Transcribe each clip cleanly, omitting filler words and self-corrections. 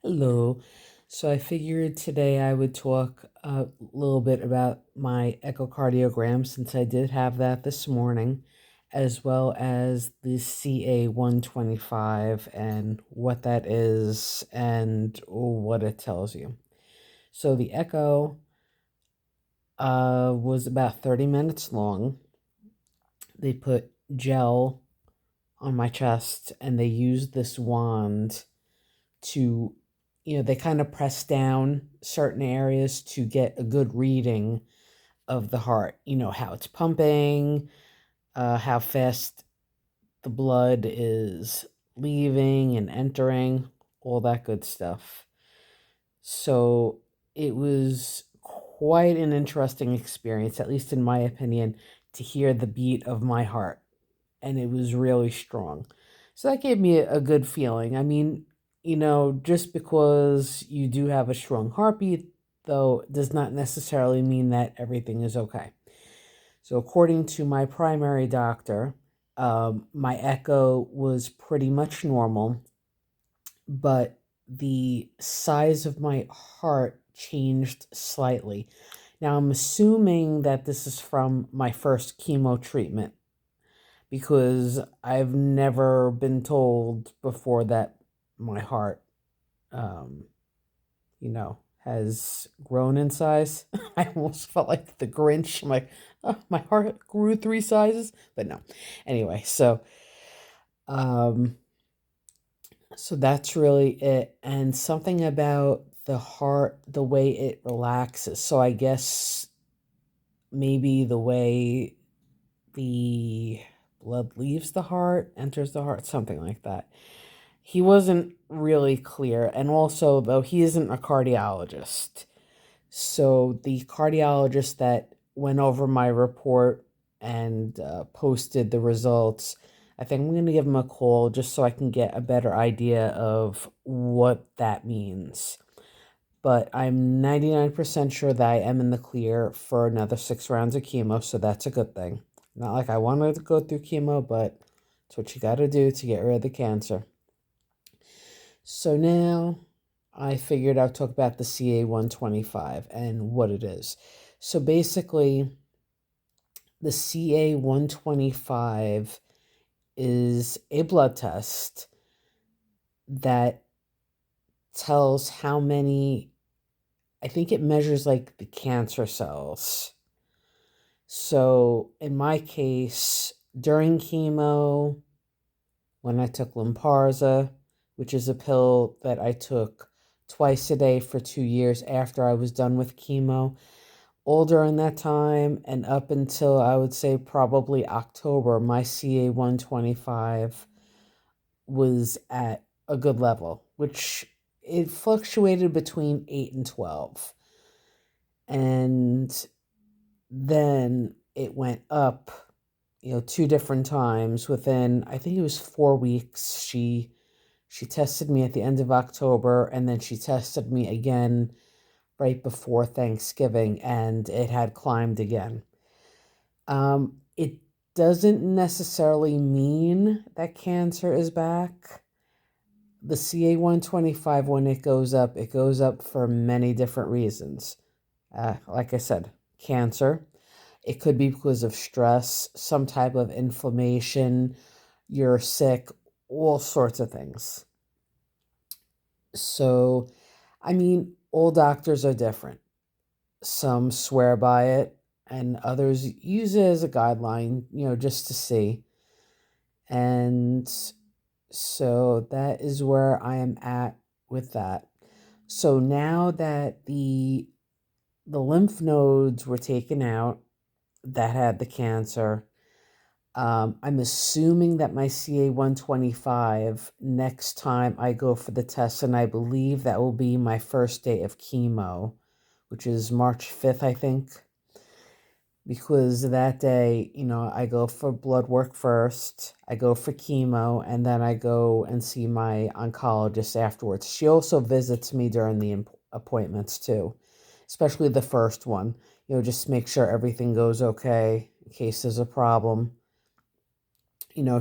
Hello. So I figured today I would talk a little bit about my echocardiogram since I did have that this morning, as well as the ca125 and what that is and what it tells you. So the echo was about 30 minutes long. They put gel on my chest and they used this wand to, they kind of press down certain areas to get a good reading of the heart, how it's pumping, how fast the blood is leaving and entering, all that good stuff. So it was quite an interesting experience, at least in my opinion, to hear the beat of my heart. And it was really strong. So that gave me a good feeling. I mean, just because you do have a strong heartbeat, though, does not necessarily mean that everything is okay. So, according to my primary doctor, my echo was pretty much normal, but the size of my heart changed slightly. Now, I'm assuming that this is from my first chemo treatment because I've never been told before that my heart, um, has grown in size. I almost felt like the Grinch. I'm like, oh, my heart grew 3 sizes, but no. Anyway, um, so that's really it. And something about the heart, the way it relaxes. So I guess maybe the way the blood leaves the heart, enters the heart, something like that. He wasn't really clear. And also, though, he isn't a cardiologist. So the cardiologist that went over my report and posted the results, I think I'm going to give him a call just so I can get a better idea of what that means. But I'm 99% sure that I am in the clear for another 6 rounds of chemo, so that's a good thing. Not like I wanted to go through chemo, but it's what you got to do to get rid of the cancer. So now I figured I'd talk about the ca125 and what it is. So basically, the ca125 is a blood test that tells how many, I think it measures like the cancer cells. So in my case, during chemo, when I took Lymparza, which is a pill that I took twice a day for 2 years after I was done with chemo, all during that time and up until I would say probably October, my CA125 was at a good level, which it fluctuated between 8 and 12. And then it went up, 2 different times within, I think it was 4 weeks. She tested me at the end of October, and then she tested me again right before Thanksgiving, and it had climbed again. It doesn't necessarily mean that cancer is back. The CA125, when it goes up for many different reasons. Like I said, cancer. It could be because of stress, some type of inflammation, you're sick, all sorts of things. So, I mean, all doctors are different. Some swear by it, and others use it as a guideline, just to see. And so that is where I am at with that. So now that the lymph nodes were taken out that had the cancer, I'm assuming that my CA125 next time I go for the test, and I believe that will be my first day of chemo, which is March 5th, I think. Because that day, I go for blood work first, I go for chemo, and then I go and see my oncologist afterwards. She also visits me during the appointments too, especially the first one, just make sure everything goes okay in case there's a problem.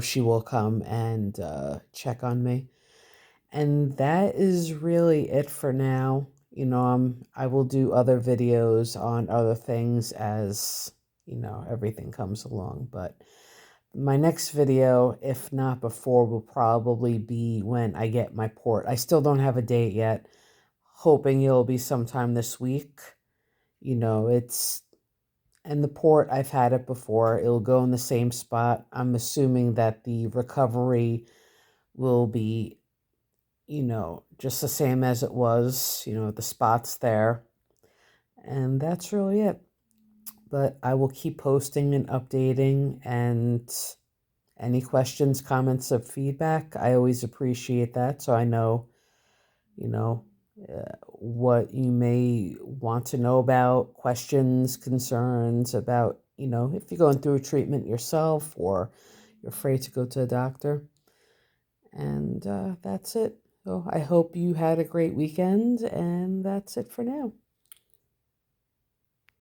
She will come and check on me. And that is really it for now. I will do other videos on other things as, everything comes along. But my next video, if not before, will probably be when I get my port. I still don't have a date yet. Hoping it'll be sometime this week. It's and the port, I've had it before. It'll go in the same spot. I'm assuming that the recovery will be, just the same as it was, the spots there. And that's really it. But I will keep posting and updating, and any questions, comments, or feedback, I always appreciate that. So I know, you know, what you may want to know about, questions, concerns about, if you're going through a treatment yourself or you're afraid to go to a doctor. And that's it. So I hope you had a great weekend, and that's it for now.